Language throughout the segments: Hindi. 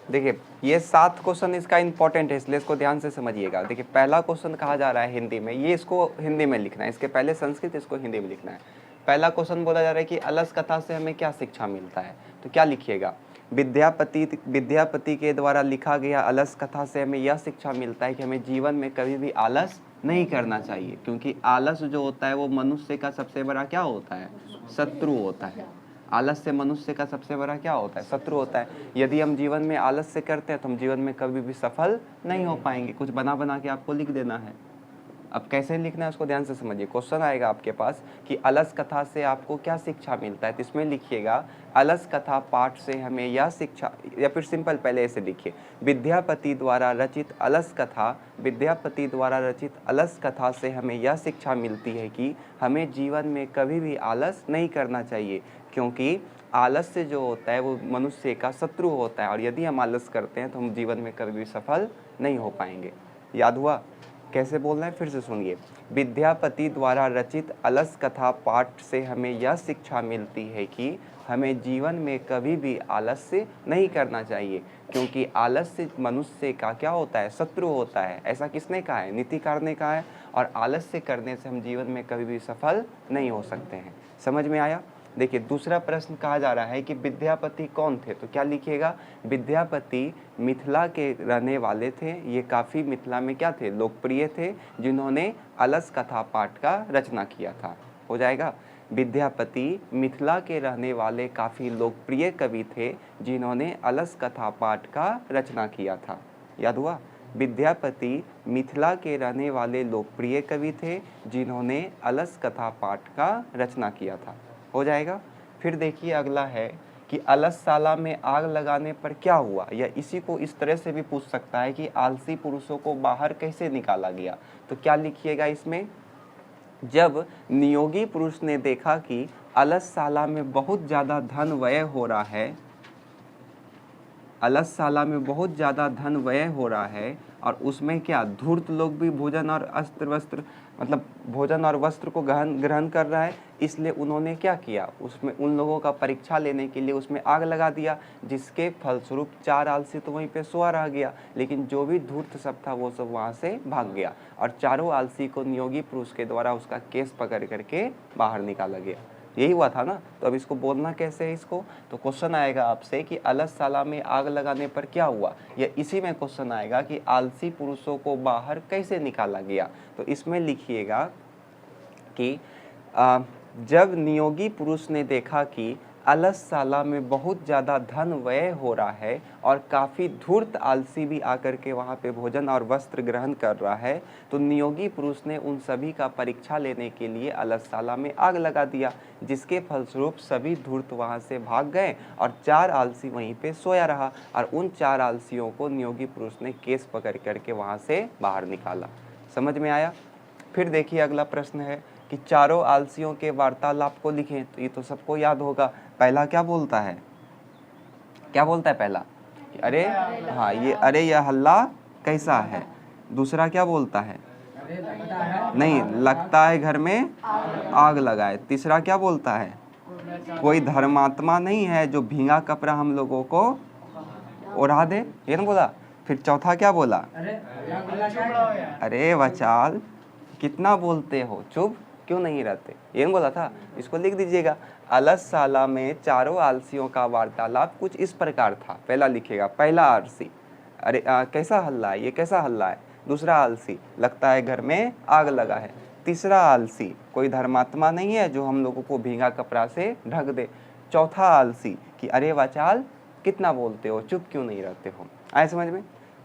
देखिए ये 7 क्वेश्चन इसका इंपॉर्टेंट है, इसलिए इसको ध्यान से समझिएगा। देखिए पहला क्वेश्चन कहा जा रहा है हिंदी में, ये इसको हिंदी में लिखना है, इसके पहले संस्कृत, इसको हिंदी में लिखना है। पहला क्वेश्चन बोला जा रहा है कि अलस कथा से हमें क्या शिक्षा मिलता है, तो क्या लिखिएगा, विद्यापति के द्वारा लिखा गया अलस कथा से हमें यह शिक्षा मिलता है कि हमें जीवन में कभी भी आलस नहीं करना चाहिए, क्योंकि आलस जो होता है वो मनुष्य का सबसे बड़ा क्या होता है, शत्रु होता है। आलस से मनुष्य का सबसे बड़ा क्या होता है, शत्रु होता है। यदि हम जीवन में आलस से करते हैं तो हम जीवन में कभी भी सफल नहीं हो पाएंगे। कुछ बना बना के आपको लिख देना है। अब कैसे लिखना है उसको ध्यान से समझिए। क्वेश्चन आएगा आपके पास कि अलस कथा से आपको क्या शिक्षा मिलता है, तो इसमें लिखिएगा अलस कथा पाठ से हमें यह शिक्षा, या फिर सिंपल पहले ऐसे लिखिए, विद्यापति द्वारा रचित अलस कथा, विद्यापति द्वारा रचित अलस कथा से हमें यह शिक्षा मिलती है कि हमें जीवन में कभी भी आलस नहीं करना चाहिए, क्योंकि आलस्य जो होता है वो मनुष्य का शत्रु होता है, और यदि हम आलस करते हैं तो हम जीवन में कभी भी सफल नहीं हो पाएंगे। याद हुआ? कैसे बोलना है फिर से सुनिए। विद्यापति द्वारा रचित अलस कथा पाठ से हमें यह शिक्षा मिलती है कि हमें जीवन में कभी भी आलस्य नहीं करना चाहिए, क्योंकि आलस्य मनुष्य का क्या होता है, शत्रु होता है। ऐसा किसने कहा है, नीतिकार ने कहा है। और आलस्य करने से हम जीवन में कभी भी सफल नहीं हो सकते हैं। समझ में आया? देखिए दूसरा प्रश्न कहा जा रहा है कि विद्यापति कौन थे, तो क्या लिखिएगा, विद्यापति मिथिला के रहने वाले थे। ये काफ़ी मिथिला में क्या थे, लोकप्रिय थे, जिन्होंने अलस कथा पाठ का रचना किया था। हो जाएगा, विद्यापति मिथिला के रहने वाले काफ़ी लोकप्रिय कवि थे, जिन्होंने अलस कथा पाठ का रचना किया था। याद हुआ? विद्यापति मिथिला के रहने वाले लोकप्रिय कवि थे, जिन्होंने अलस कथा पाठ का रचना किया था। हो जाएगा। फिर देखिए अगला है कि अलसशाला में आग लगाने पर क्या हुआ, या इसी को इस तरह से भी पूछ सकता है कि आलसी पुरुषों को बाहर कैसे निकाला गया, तो क्या लिखिएगा इसमें, जब नियोगी पुरुष ने देखा कि अलसशाला में बहुत ज़्यादा धन व्यय हो रहा है, अलसशाला में बहुत ज़्यादा धन व्यय हो रहा है, और उसमें क्या धूर्त लोग भी भोजन और वस्त्र मतलब भोजन और वस्त्र को ग्रहण कर रहा है, इसलिए उन्होंने क्या किया, उसमें उन लोगों का परीक्षा लेने के लिए उसमें आग लगा दिया, जिसके फलस्वरूप 4 आलसी तो वहीं पे सोया रह गया, लेकिन जो भी धूर्त सब था वो सब वहाँ से भाग गया, और चारों आलसी को नियोगी पुरुष के द्वारा उसका केस पकड़ करके बाहर निकाला गया। यही हुआ था ना। तो अब इसको बोलना कैसे है इसको, तो क्वेश्चन आएगा आपसे कि अलसशाला में आग लगाने पर क्या हुआ, या इसी में क्वेश्चन आएगा कि आलसी पुरुषों को बाहर कैसे निकाला गया। तो इसमें लिखिएगा कि जब नियोगी पुरुष ने देखा कि अलसशाला में बहुत ज़्यादा धन व्यय हो रहा है और काफ़ी धूर्त आलसी भी आकर के वहाँ पे भोजन और वस्त्र ग्रहण कर रहा है, तो नियोगी पुरुष ने उन सभी का परीक्षा लेने के लिए अलसशाला में आग लगा दिया, जिसके फलस्वरूप सभी धूर्त वहाँ से भाग गए और 4 आलसी वहीं पे सोया रहा, और उन 4 आलसियों को नियोगी पुरुष ने केस पकड़ करके वहाँ से बाहर निकाला। समझ में आया? फिर देखिए अगला प्रश्न है कि चारों आलसियों के वार्तालाप को लिखें, तो ये तो सबको याद होगा। पहला क्या बोलता है, क्या बोलता है पहला, कि अरे हाँ ये अरे यह हल्ला कैसा है। दूसरा क्या बोलता है, नहीं लगता है घर में आग लगाए। तीसरा क्या बोलता है, कोई धर्मात्मा नहीं है जो भींगा कपड़ा हम लोगों को ओढ़ा दे, ये ना बोला। फिर चौथा क्या बोला, अरे वचाल कितना बोलते हो, चुप क्यों नहीं रहते, ये बोला था। इसको लिख दीजिएगा। अलसशाला में चारों आलसियों का वार्तालाप कुछ इस प्रकार था। पहला लिखिएगा, पहला आलसी, अरे कैसा हल्ला है, ये कैसा हल्ला है। दूसरा आलसी, लगता है घर में आग लगा है। तीसरा आलसी, कोई धर्मात्मा नहीं है जो हम लोगों को भींगा कपड़ा से ढक दे। चौथा आलसी कि अरे वाचाल कितना बोलते हो, चुप क्यों नहीं रहते हो। आए समझ में?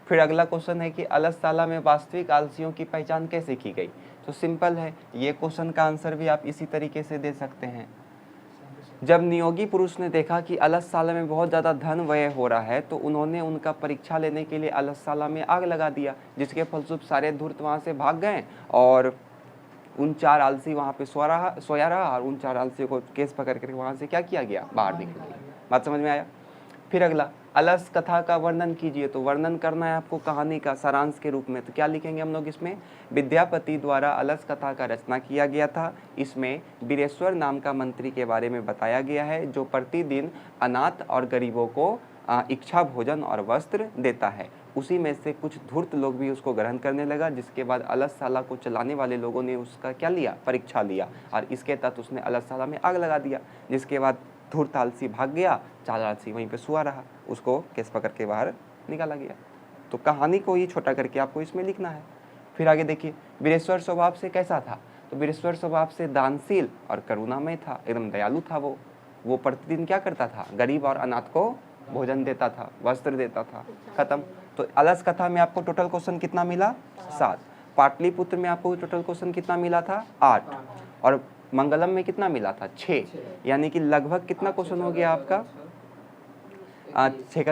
फिर अगला क्वेश्चन है कि अलसशाला में वास्तविक आलसियों की पहचान कैसे की गई, तो सिंपल है, ये क्वेश्चन का आंसर भी आप इसी तरीके से दे सकते हैं। जब नियोगी पुरुष ने देखा कि अलसशाला में बहुत ज़्यादा धन व्यय हो रहा है, तो उन्होंने उनका परीक्षा लेने के लिए अलसशाला में आग लगा दिया, जिसके फलस्वरूप सारे धूर्त वहाँ से भाग गए, और उन 4 आलसी वहाँ पे सोया रहा, और उन 4 आलसियों को केस पकड़ कर वहाँ से क्या किया गया, बाहर निकल गया। बात समझ में आया? फिर अगला, अलस कथा का वर्णन कीजिए, तो वर्णन करना है आपको कहानी का सारांश के रूप में, तो क्या लिखेंगे हम लोग इसमें, विद्यापति द्वारा अलस कथा का रचना किया गया था। इसमें वीरेश्वर नाम का मंत्री के बारे में बताया गया है, जो प्रतिदिन अनाथ और गरीबों को इच्छा भोजन और वस्त्र देता है। उसी में से कुछ धूर्त लोग भी उसको ग्रहण करने लगा, जिसके बाद अलसशाला को चलाने वाले लोगों ने उसका क्या लिया, परीक्षा लिया, और इसके तहत उसने अलसशाला में आग लगा दिया। जिसके बाद धूर्त आलसी भाग गया, चाल आलसी वहीं पे सुआ रहा, उसको केस पकड़ के बाहर निकाला गया। तो कहानी को ही छोटा करके आपको इसमें लिखना है। फिर आगे देखिए, वीरेश्वर स्वभाव से कैसा था, तो वीरेश्वर स्वभाव से दानशील और करुणामय था, एकदम दयालु था। वो प्रतिदिन क्या करता था, गरीब और अनाथ को भोजन देता था, वस्त्र देता था। खत्म। तो अलस कथा में आपको टोटल क्वेश्चन कितना मिला, 7। पाटलिपुत्र में आपको टोटल क्वेश्चन कितना मिला था, 8। और मंगलम में कितना मिला था, 6। यानी कि लगभग कितना क्वेश्चन हो गया आपका, 6 का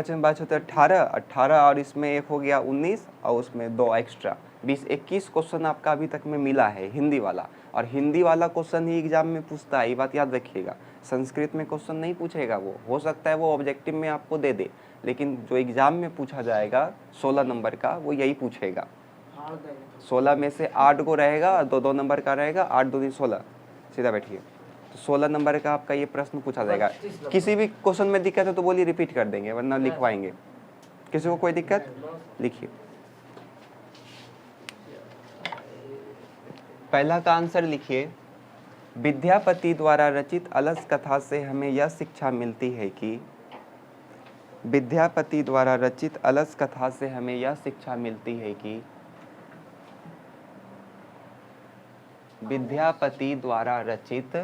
18, 18 और इसमें एक हो गया 19 और उसमें 2 एक्स्ट्रा, 20, 21 क्वेश्चन आपका अभी तक में मिला है हिंदी वाला। और हिंदी वाला क्वेश्चन ही एग्जाम में पूछता है, ये बात याद रखिएगा। संस्कृत में क्वेश्चन नहीं पूछेगा, वो हो सकता है वो ऑब्जेक्टिव में आपको दे दे, लेकिन जो एग्जाम में पूछा जाएगा 16 नंबर का वो यही पूछेगा। 16 में से 8 को रहेगा, 2 नंबर का रहेगा, 8 दूनी 16, सीधा बैठिए। तो 16 नंबर का आपका ये प्रश्न पूछा जाएगा। किसी भी क्वेश्चन में दिक्कत है तो बोलिए, रिपीट कर देंगे, वरना लिखवाएंगे। किसी को कोई दिक्कत, लिखिए। पहला का आंसर लिखिए, विद्यापति द्वारा रचित अलस कथा से हमें यह शिक्षा मिलती है कि, विद्यापति द्वारा रचित अलस कथा से हमें यह शिक्षा मिलती है कि, विद्यापति द्वारा रचित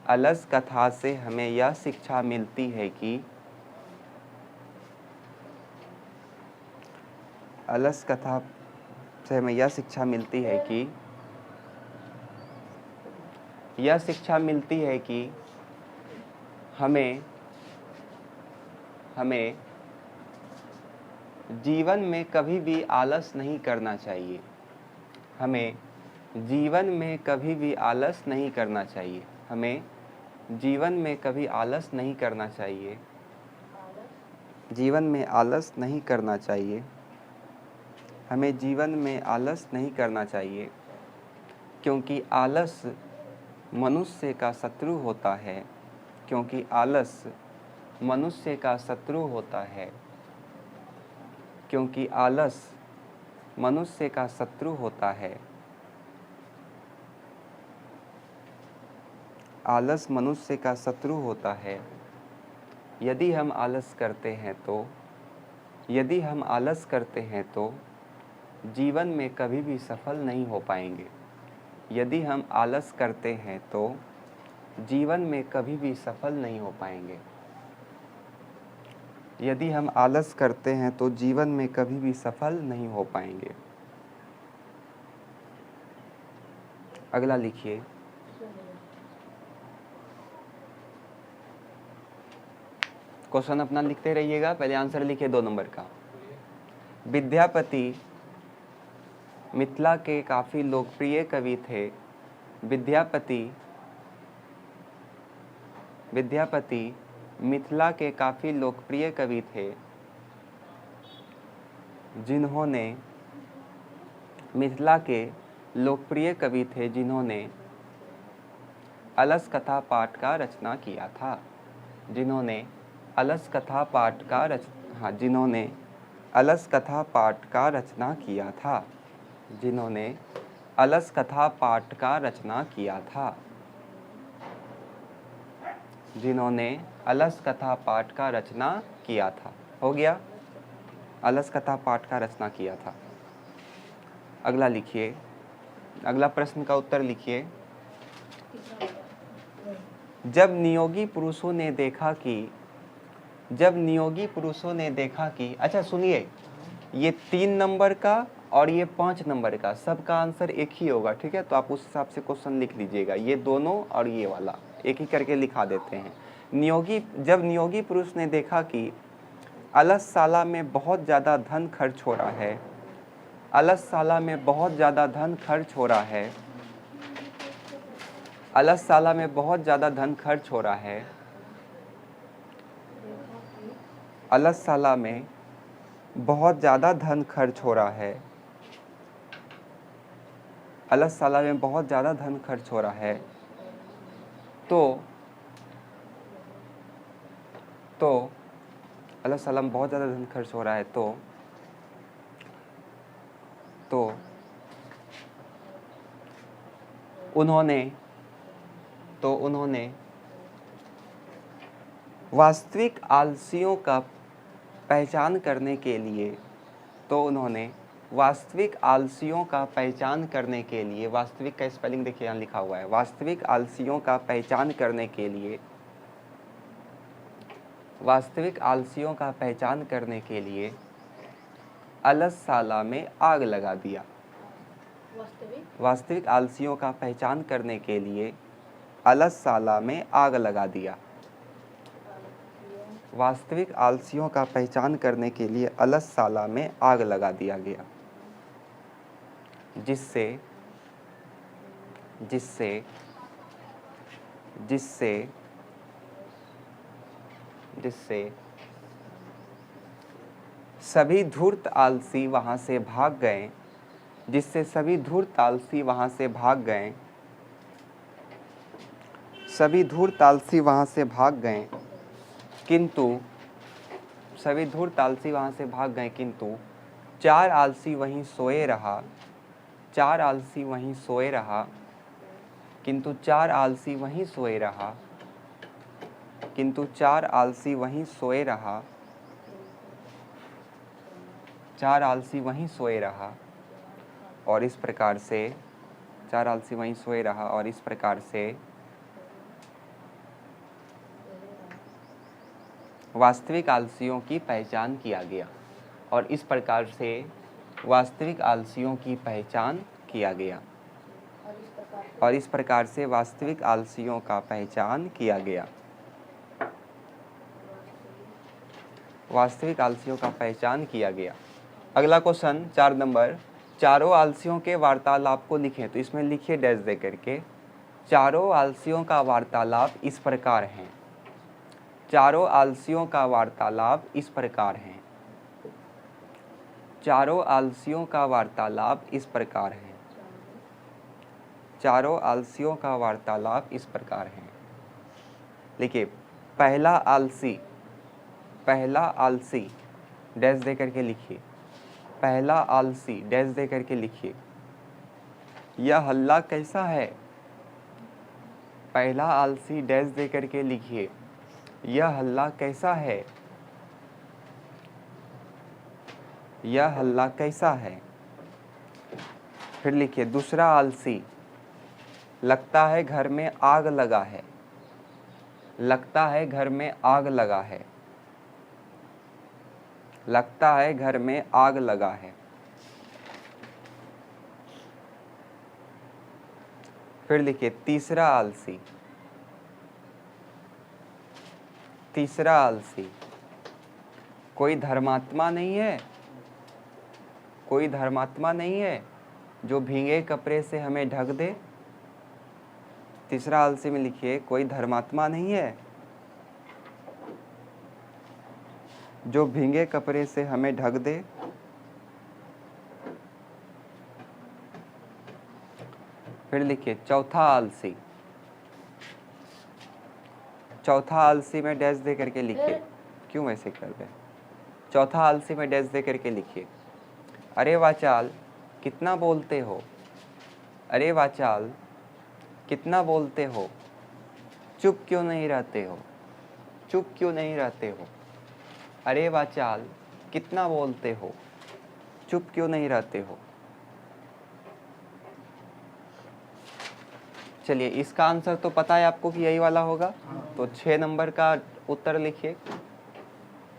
अलस कथा से हमें यह शिक्षा मिलती है कि, अलस कथा से हमें यह शिक्षा मिलती है कि, यह शिक्षा मिलती है कि हमें जीवन में कभी भी आलस नहीं करना चाहिए। हमें जीवन में कभी भी आलस नहीं करना चाहिए। हमें जीवन में कभी आलस नहीं करना चाहिए। जीवन में आलस नहीं करना चाहिए। हमें जीवन में आलस नहीं करना चाहिए, क्योंकि आलस मनुष्य का शत्रु होता है। क्योंकि आलस मनुष्य का शत्रु होता है। क्योंकि आलस मनुष्य का शत्रु होता है। आलस मनुष्य का शत्रु होता है। यदि हम आलस करते हैं तो जीवन में कभी भी सफल नहीं हो पाएंगे। यदि हम आलस करते हैं तो जीवन में कभी भी सफल नहीं हो पाएंगे। यदि हम आलस करते हैं तो जीवन में कभी भी सफल नहीं हो पाएंगे। अगला लिखिए, क्वेश्चन अपना लिखते रहिएगा, पहले आंसर लिखिए 2 नंबर का। विद्यापति मिथिला के काफ़ी लोकप्रिय कवि थे। विद्यापति मिथिला के काफ़ी लोकप्रिय कवि थे, जिन्होंने मिथिला के लोकप्रिय कवि थे जिन्होंने अलस कथा पाठ का रचना किया था। जिन्होंने अलस कथा पाठ का जिन्होंने अलस कथा पाठ का रचना किया था। जिन्होंने अलस कथा पाठ का रचना किया था। जिन्होंने अलस कथा पाठ का रचना किया था। हो गया, अलस कथा पाठ का रचना किया था। अगला लिखिए, अगला प्रश्न का उत्तर लिखिए। जब नियोगी पुरुषों ने देखा कि अच्छा सुनिए, ये 3 नंबर का और ये 5 नंबर का सबका आंसर एक ही होगा, ठीक है। तो आप उस हिसाब से क्वेश्चन लिख लीजिएगा, ये दोनों और ये वाला एक ही करके लिखा देते हैं। जब नियोगी पुरुष ने देखा कि अलसशाला में बहुत ज़्यादा धन खर्च हो रहा है, अलसशाला में बहुत ज़्यादा धन खर्च हो रहा है, अलसशाला में बहुत ज़्यादा धन खर्च हो रहा है, अलसशाला में बहुत ज़्यादा धन खर्च हो रहा है, अलसशाला में बहुत ज़्यादा धन खर्च हो रहा है, तो अल्लाह सलाम बहुत ज़्यादा धन खर्च हो रहा है तो उन्होंने वास्तविक आलसियों का पहचान करने के लिए वास्तविक आलसियों का पहचान करने के लिए, वास्तविक का स्पेलिंग देखिए यहाँ लिखा हुआ है, वास्तविक आलसियों का पहचान करने के लिए, वास्तविक आलसियों का पहचान करने के लिए अलससाला में आग लगा दिया। वास्तविक आलसियों का पहचान करने के लिए अलससाला में आग लगा दिया। वास्तविक आलसियों का पहचान करने के लिए अलससाला में आग लगा दिया गया, जिससे सभी धूर्त आलसी वहां से भाग गए, जिससे सभी धूर्त आलसी वहां से भाग गए, सभी धूर्त आलसी वहां से भाग गए, किंतु सभी धूर्त आलसी वहां से भाग गए, किंतु चार आलसी वहीं सोए रहा, चार आलसी वहीं सोए रहा, किंतु चार आलसी वहीं सोए रहा, किंतु चार आलसी वहीं सोए रहा, चार आलसी वहीं सोए रहा, और इस प्रकार से चार आलसी वहीं सोए रहा, और इस प्रकार से वास्तविक आलसियों की पहचान किया गया, और इस प्रकार से वास्तविक आलसियों की पहचान किया गया, और इस प्रकार से वास्तविक आलसियों का पहचान किया गया, वास्तविक आलसियों का पहचान किया गया। अगला क्वेश्चन 4 नंबर, चारों आलसियों के वार्तालाप को लिखें। तो इसमें लिखिए डैश दे करके, चारों आलसियों का वार्तालाप इस प्रकार है, चारों आलसियों का वार्तालाप इस प्रकार है, चारों आलसियों का वार्तालाप इस प्रकार है, चारों आलसियों का वार्तालाप इस प्रकार है। लिखिए, पहला आलसी डैश दे करके लिखिए, पहला आलसी डैश दे करके लिखिए, यह हल्ला कैसा है। पहला आलसी डैश दे करके लिखिए, यह हल्ला कैसा है, यह हल्ला कैसा है। फिर लिखिए, दूसरा आलसी, लगता है घर में आग लगा है, लगता है घर में आग लगा है, लगता है घर में आग लगा है। फिर लिखिए, तीसरा आलसी, तीसरा आलसी, कोई धर्मात्मा नहीं है, कोई धर्मात्मा नहीं है जो भीगे कपड़े से हमें ढक दे। तीसरा आलसी में लिखिए, कोई धर्मात्मा नहीं है जो भीगे कपड़े से हमें ढक दे। फिर लिखिए, चौथा आलसी, चौथा आलसी में डैश दे करके लिखिए, क्यों ऐसे कर रहे, चौथा आलसी में डैश दे करके लिखिए, अरे वाचाल कितना बोलते हो, अरे वाचाल कितना बोलते हो, चुप क्यों नहीं रहते हो, चुप क्यों नहीं रहते हो। अरे वाचाल कितना बोलते हो, चुप क्यों नहीं रहते हो। चलिए, इसका आंसर तो पता है आपको कि यही वाला होगा। तो 6 नंबर का उत्तर लिखिए,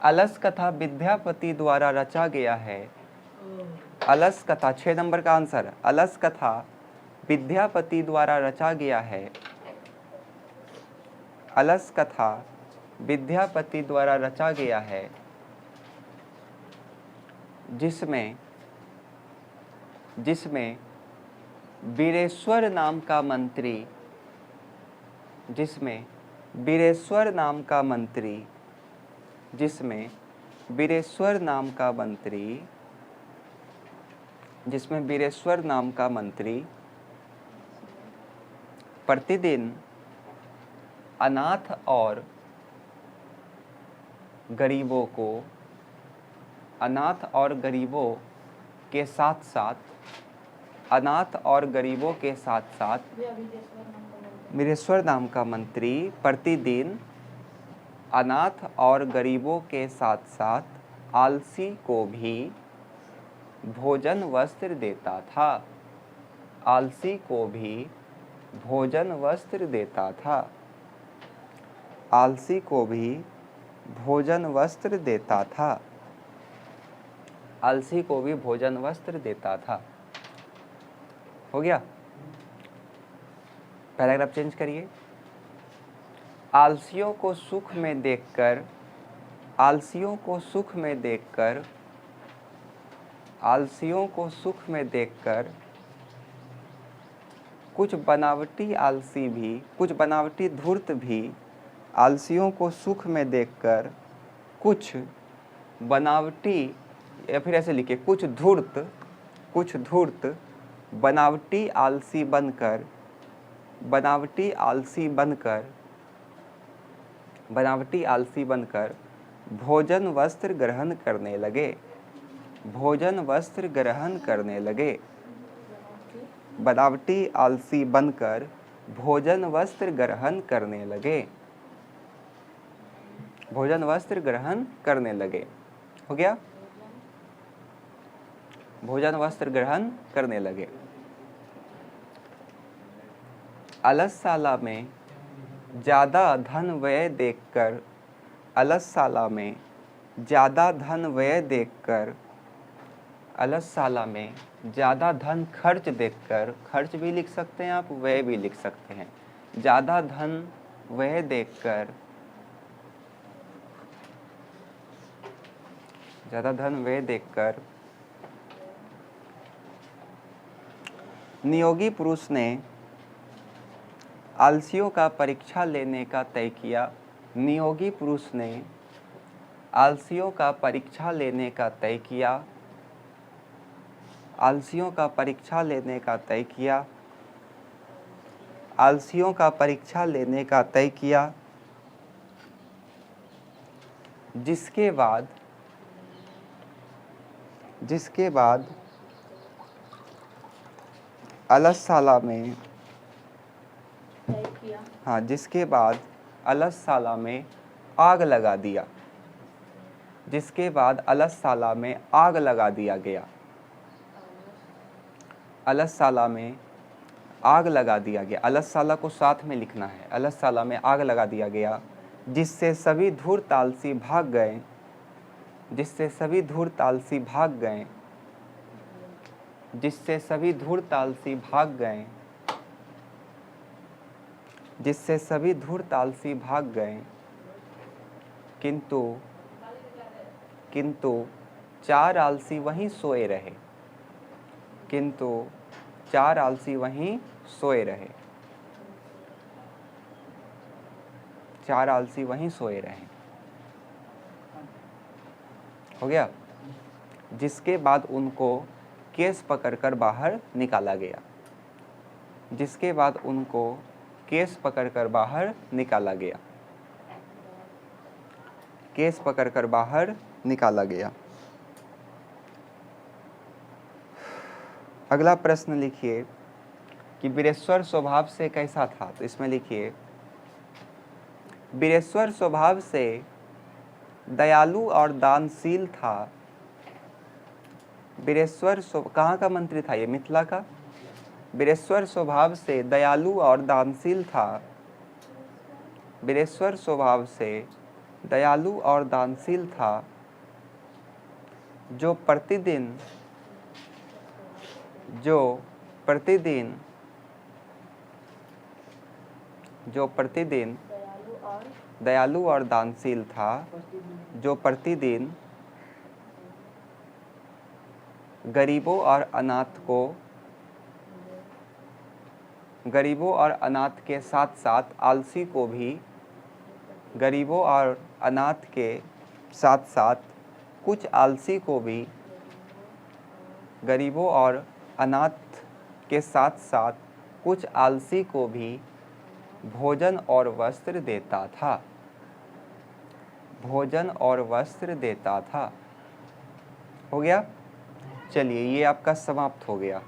अलस कथा विद्यापति द्वारा रचा गया है। अलस कथा, 6 नंबर का आंसर, अलस कथा विद्यापति द्वारा रचा गया है। अलस कथा विद्यापति द्वारा रचा गया है, जिसमें वीरेश्वर नाम का मंत्री, जिसमें वीरेश्वर नाम का मंत्री, जिसमें वीरेश्वर नाम का मंत्री, जिसमें वीरेश्वर नाम का मंत्री प्रतिदिन अनाथ और गरीबों को, अनाथ और गरीबों के साथ साथ, अनाथ और गरीबों के साथ साथ वीरेश्वर नाम का मंत्री प्रतिदिन अनाथ और गरीबों के साथ साथ आलसी को भी भोजन वस्त्र देता था। आलसी को भी भोजन वस्त्र देता था। आलसी को भी भोजन वस्त्र देता था। आलसी को भी भोजन वस्त्र देता था। हो गया? पैराग्राफ चेंज करिए। आलसियों को सुख में देखकर, आलसियों को सुख में देखकर, आलसियों को सुख में देखकर कुछ बनावटी आलसी भी, कुछ बनावटी धूर्त भी, आलसियों को सुख में देखकर कुछ बनावटी, या फिर ऐसे लिखिए, कुछ धूर्त बनावटी आलसी बनकर, बनावटी आलसी बनकर, बनावटी आलसी बनकर भोजन वस्त्र ग्रहण करने लगे। भोजन वस्त्र ग्रहण करने लगे। बनावटी आलसी बनकर भोजन वस्त्र ग्रहण करने लगे। भोजन वस्त्र ग्रहण करने लगे। हो गया? भोजन वस्त्र ग्रहण करने लगे। अलसशाला में ज़्यादा धन व्यय देखकर, अलसशाला में ज़्यादा धन व्यय देखकर, अलसशाला में ज़्यादा धन खर्च देखकर, खर्च भी लिख सकते हैं आप, व्यय भी लिख सकते हैं। ज़्यादा धन व्यय देखकर, ज़्यादा धन व्यय देखकर नियोगी पुरुष ने आलसियों का परीक्षा लेने का तय किया। नियोगी पुरुष ने आलसियों का परीक्षा लेने का तय किया। आलसियों का परीक्षा लेने का तय किया। आलसियों का परीक्षा लेने का तय किया। जिसके बाद अलसशाला में, हाँ, जिसके बाद अलसशाला में आग लगा दिया। जिसके बाद अलसशाला में आग लगा दिया गया। अलसशाला में आग लगा दिया गया। अलसशाला को साथ में लिखना है। अलसशाला में आग लगा दिया गया, जिससे सभी धूर्त आलसी भाग गए। जिससे सभी धूर्त आलसी भाग गए। जिससे सभी धूर्त आलसी भाग गए। जिससे सभी धूर्त आलसी भाग गए। किंतु 4 आलसी वहीं सोए रहे। किंतु 4 आलसी वहीं सोए रहे। 4 आलसी वहीं सोए रहे। हो गया? जिसके बाद उनको केस पकड़कर बाहर निकाला गया। जिसके बाद उनको केस पकड़कर बाहर निकाला गया। केस पकड़कर बाहर निकाला गया। अगला प्रश्न लिखिए कि वीरेश्वर स्वभाव से कैसा था। तो इसमें लिखिए, वीरेश्वर स्वभाव से दयालु और दानशील था। वीरेश्वर कहाँ का मंत्री था? ये मिथिला का। वीरेश्वर स्वभाव से दयालु और दानशील था। वीरेश्वर स्वभाव से दयालु और दानशील था, जो प्रतिदिन दयालु और दानशील था, जो प्रतिदिन गरीबों और अनाथ के साथ साथ आलसी को भी, गरीबों और अनाथ के साथ साथ कुछ आलसी को भी, गरीबों और अनाथ के साथ साथ कुछ आलसी को भी भोजन और वस्त्र देता था। भोजन और वस्त्र देता था। हो गया? चलिए ये आपका समाप्त हो गया।